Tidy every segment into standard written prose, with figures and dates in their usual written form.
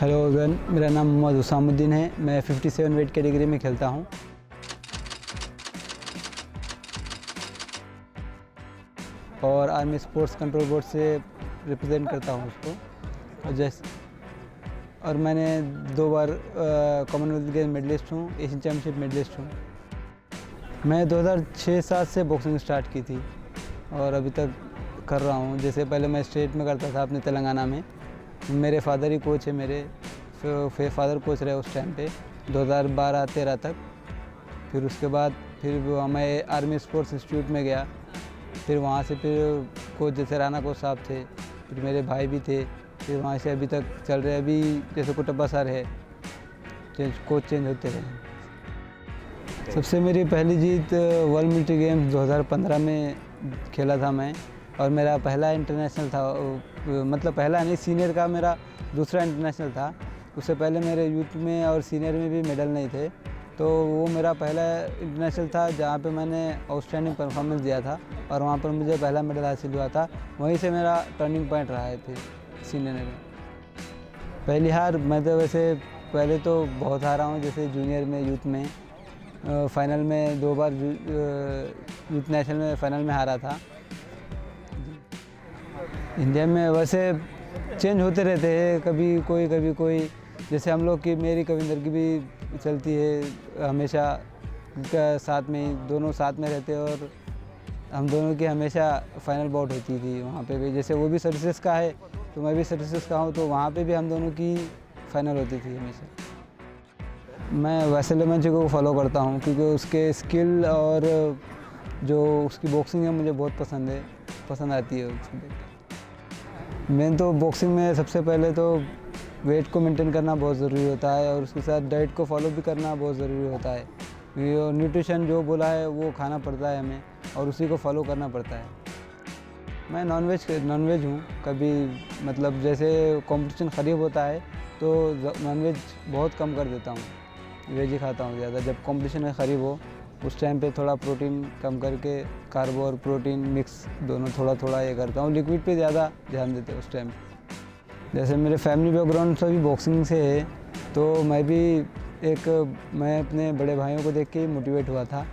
Hello everyone, मेरा नाम मोहम्मद हुसामुद्दीन है। मैं 57 वेट कैटेगरी में खेलता हूँ और आर्मी स्पोर्ट्स कंट्रोल बोर्ड से रिप्रेजेंट करता हूँ उसको। और मैंने 2 बार कॉमनवेल्थ गेम मेडलिस्ट हूँ, एशियन चैम्पियनशिप मेडलिस्ट हूँ। मैं 2006-07 से बॉक्सिंग स्टार्ट की थी और अभी तक कर रहा हूँ। जैसे पहले मैं स्टेट में करता था अपने तेलंगाना में। मेरे फादर ही कोच है, मेरे फादर कोच रहे उस टाइम पे 2012-13 तक। फिर उसके बाद मैं आर्मी स्पोर्ट्स इंस्टीट्यूट में गया। फिर वहाँ से फिर कोच जैसे राणा कोच साहब थे, फिर मेरे भाई भी थे। फिर वहाँ से अभी तक चल रहे। अभी जैसे कुटब्बा सर है, कोच चेंज होते रहे। सबसे मेरी पहली जीत वर्ल्ड मिलिट्री गेम्स 2015 में खेला था मैं, और मेरा पहला इंटरनेशनल था। मतलब पहला नहीं, सीनियर का मेरा दूसरा इंटरनेशनल था। उससे पहले मेरे यूथ में और सीनियर में भी मेडल नहीं थे, तो वो मेरा पहला इंटरनेशनल था जहाँ पे मैंने आउटस्टैंडिंग परफॉर्मेंस दिया था और वहाँ पर मुझे पहला मेडल हासिल हुआ था। वहीं से मेरा टर्निंग पॉइंट रहा है। फिर सीनियर में पहली हार, मैं तो वैसे पहले तो बहुत हारा हूँ। जैसे जूनियर में, यूथ में फाइनल में 2 बार यूथ नेशनल में फाइनल में हारा था। इंडिया में वैसे चेंज होते रहते हैं, कभी कोई। जैसे हम लोग की, मेरी कविंदर की भी चलती है हमेशा साथ में ही, दोनों साथ में रहते हैं। और हम दोनों की हमेशा फाइनल बाउट होती थी वहाँ पे भी। जैसे वो भी सर्विसेज का है तो मैं भी सर्विसेज का हूँ, तो वहाँ पे भी हम दोनों की फाइनल होती थी हमेशा। मैं वैसे लेमन को फॉलो करता हूँ क्योंकि उसके स्किल और जो उसकी बॉक्सिंग है मुझे बहुत पसंद आती है उसको देख के। मैं तो बॉक्सिंग में सबसे पहले तो वेट को मेंटेन करना बहुत ज़रूरी होता है और उसके साथ डाइट को फॉलो भी करना बहुत ज़रूरी होता है। ये न्यूट्रिशन जो बोला है वो खाना पड़ता है हमें और उसी को फॉलो करना पड़ता है। मैं नॉनवेज हूँ। कभी मतलब जैसे कंपटीशन करीब होता है तो नॉनवेज बहुत कम कर देता हूँ, वेज ही खाता हूँ ज़्यादा। जब कंपटीशन में करीब हो उस टाइम पे थोड़ा प्रोटीन कम करके कार्बो और प्रोटीन मिक्स दोनों थोड़ा ये करता हूँ। लिक्विड पे ज़्यादा ध्यान देते हैं उस टाइम। जैसे मेरे फैमिली बैकग्राउंड सभी बॉक्सिंग से है, तो मैं अपने बड़े भाइयों को देख के मोटिवेट हुआ था,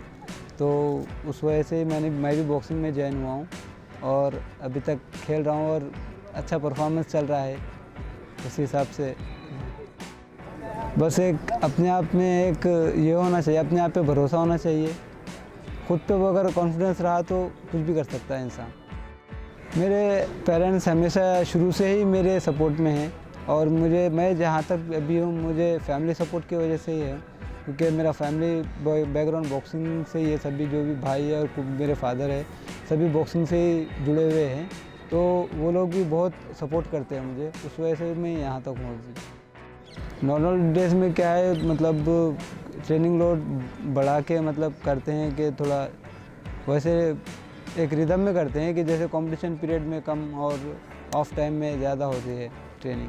तो उस वजह से मैं भी बॉक्सिंग में ज्वाइन हुआ हूँ और अभी तक खेल रहा हूँ और अच्छा परफॉर्मेंस चल रहा है। उस हिसाब से बस एक अपने आप में एक ये होना चाहिए, अपने आप पे भरोसा होना चाहिए। खुद पे अगर कॉन्फिडेंस रहा तो कुछ भी कर सकता है इंसान। मेरे पेरेंट्स हमेशा शुरू से ही मेरे सपोर्ट में हैं और मैं जहाँ तक अभी हूँ मुझे फैमिली सपोर्ट की वजह से ही है, क्योंकि मेरा फैमिली बैकग्राउंड बॉक्सिंग से ही है। सभी जो भी भाई है और मेरे फादर है सभी बॉक्सिंग से ही जुड़े हुए हैं, तो वो लोग भी बहुत सपोर्ट करते हैं मुझे। उस वजह से मैं यहाँ तक हूँ। नॉर्मल डेज में क्या है, मतलब ट्रेनिंग लोड बढ़ा के मतलब करते हैं कि थोड़ा वैसे एक रिदम में करते हैं कि जैसे कंपटीशन पीरियड में कम और ऑफ टाइम में ज़्यादा होती है ट्रेनिंग।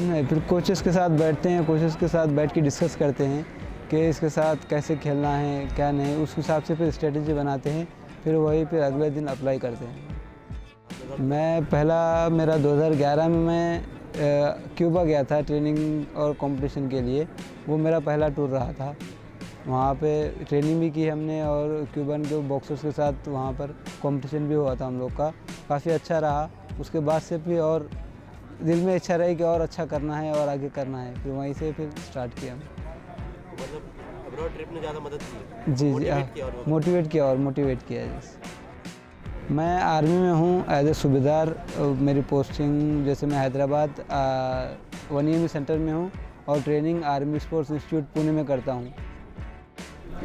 नहीं, फिर कोचेस के साथ बैठते हैं, कोचेस के साथ बैठ के डिस्कस करते हैं कि इसके साथ कैसे खेलना है क्या नहीं। उस हिसाब से फिर स्ट्रेटजी बनाते हैं, फिर वही फिर अगले दिन अप्लाई करते हैं। मेरा 2011 में मैं क्यूबा गया था ट्रेनिंग और कंपटीशन के लिए। वो मेरा पहला टूर रहा था। वहाँ पे ट्रेनिंग भी की हमने और क्यूबन के बॉक्सर्स के साथ वहाँ पर कंपटीशन भी हुआ था हम लोग का। काफ़ी अच्छा रहा। उसके बाद से फिर और दिल में इच्छा रही कि और अच्छा करना है और आगे करना है, फिर वहीं से फिर स्टार्ट किया। मतलब अब्रॉड ट्रिप ने ज़्यादा मदद की? जी, मोटिवेट किया जैसे। मैं आर्मी में हूँ एज ए सूबेदार। मेरी पोस्टिंग जैसे मैं हैदराबाद 1 EME सेंटर में हूँ और training army sports institute Pune में करता हूँ।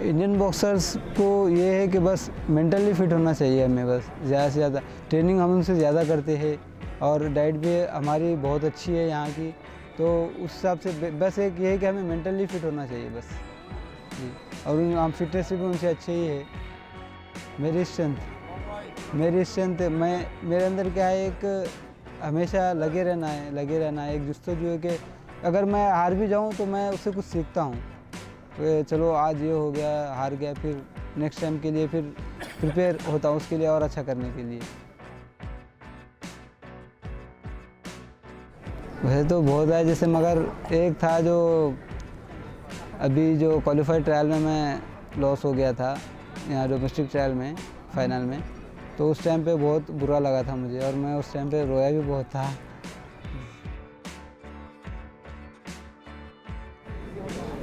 इंडियन बॉक्सर्स को ये है कि बस मेंटली फिट होना चाहिए हमें, बस ज़्यादा से ज़्यादा ट्रेनिंग हम उनसे ज़्यादा करते हैं और डाइट भी हमारी बहुत अच्छी है यहाँ की, तो उस हिसाब से बस एक ये है कि हमें मेंटली फिट होना चाहिए बस जी। और हम फिटनेस भी उनसे अच्छे ही है। मेरी स्ट्रेंथ मेरे अंदर क्या है, एक हमेशा लगे रहना है। एक जस्तजू है कि अगर मैं हार भी जाऊँ तो मैं उससे कुछ सीखता हूँ। चलो आज ये हो गया, हार गया, फिर नेक्स्ट टाइम के लिए फिर प्रिपेयर होता हूँ उसके लिए और अच्छा करने के लिए। वैसे तो बहुत है, जैसे मगर एक था जो अभी जो क्वालिफाइड ट्रायल में मैं लॉस हो गया था यहाँ डोमेस्टिक ट्रायल में फाइनल में, तो उस टाइम पे बहुत बुरा लगा था मुझे और मैं उस टाइम पे रोया भी बहुत था।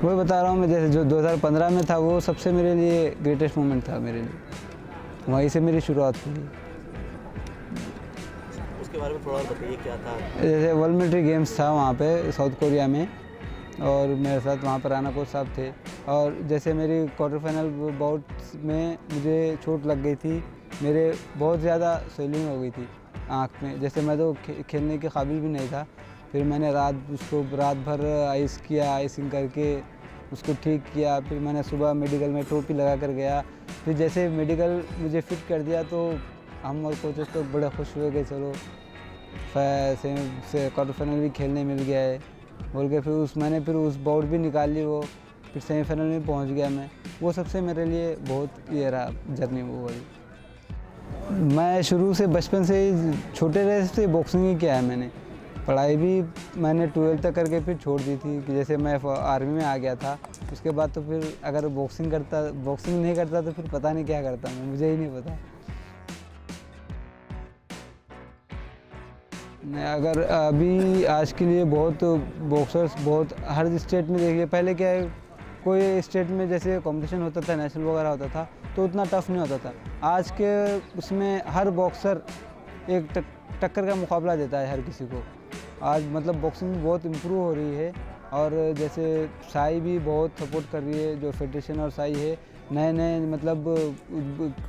वही बता रहा हूँ मैं, जैसे जो 2015 में था वो सबसे मेरे लिए ग्रेटेस्ट मोमेंट था मेरे लिए, वहीं से मेरी शुरुआत हुई। उसके बारे में थोड़ा और बताइए, क्या था? जैसे वर्ल्ड मिलिट्री गेम्स था वहाँ पे साउथ कोरिया में, और मेरे साथ वहाँ पर राणा कोच साहब थे। और जैसे मेरी क्वार्टर फाइनल बाउट में मुझे चोट लग गई थी, मेरे बहुत ज़्यादा स्वेलिंग हो गई थी आँख में, जैसे मैं तो खेलने के काबिल भी नहीं था। फिर मैंने रात भर आइस किया, आइसिंग करके उसको ठीक किया। फिर मैंने सुबह मेडिकल में टोपी लगा कर गया। फिर जैसे मेडिकल मुझे फिट कर दिया तो हम और कोचेस तो बड़े खुश हुए कि चलो से क्वार्टर फाइनल भी खेलने मिल गया है बोल के। मैंने फिर उस बाउट भी निकाल ली वो, फिर सेमीफाइनल में पहुंच गया मैं। वो सबसे मेरे लिए बहुत ये रहा जर्नी वो वाली। मैं शुरू से बचपन से ही छोटे रहे से बॉक्सिंग ही किया है मैंने। पढ़ाई भी मैंने 12th तक करके फिर छोड़ दी थी कि जैसे मैं आर्मी में आ गया था। उसके बाद तो फिर अगर बॉक्सिंग नहीं करता तो फिर पता नहीं क्या करता मैं, मुझे ही नहीं पता। अगर अभी आज के लिए बहुत बॉक्सर्स बहुत हर स्टेट में देखिए, पहले क्या है कोई स्टेट में जैसे कंपटीशन होता था, नेशनल वगैरह होता था तो उतना टफ नहीं होता था। आज के उसमें हर बॉक्सर एक टक्कर का मुकाबला देता है हर किसी को। आज मतलब बॉक्सिंग बहुत इम्प्रूव हो रही है, और जैसे साई भी बहुत सपोर्ट कर रही है, जो फेडरेशन और साई है नए मतलब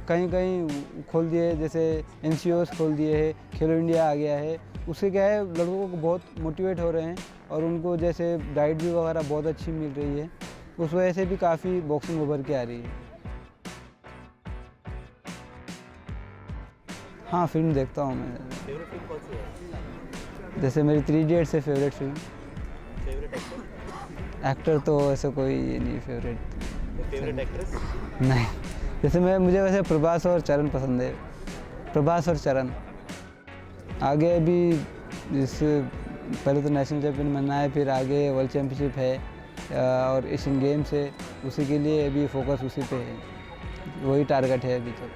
कहीं खोल दिए, जैसे NCOs खोल दिए है, खेलो इंडिया आ गया है। उससे क्या है लड़कों को बहुत मोटिवेट हो रहे हैं और उनको जैसे डाइट भी वगैरह बहुत अच्छी मिल रही है। उस वजह से भी काफ़ी बॉक्सिंग उभर के आ रही है। हाँ, फिल्म देखता हूँ मैं। फेवरेट फिल्म कौन सी है? जैसे मेरी 3 इडियट्स है favourite film. Favourite actor? Actor तो ऐसा कोई ये नहीं फेवरेट। Favourite actress? नहीं, जैसे मुझे वैसे प्रभास और चरण पसंद है। प्रभास और चरण। आगे अभी पहले तो नेशनल चैम्पियन बनना है, फिर आगे वर्ल्ड चैम्पियनशिप है और एशियन गेम्स है, उसी के लिए अभी फोकस उसी पे है, वही टारगेट है अभी तक।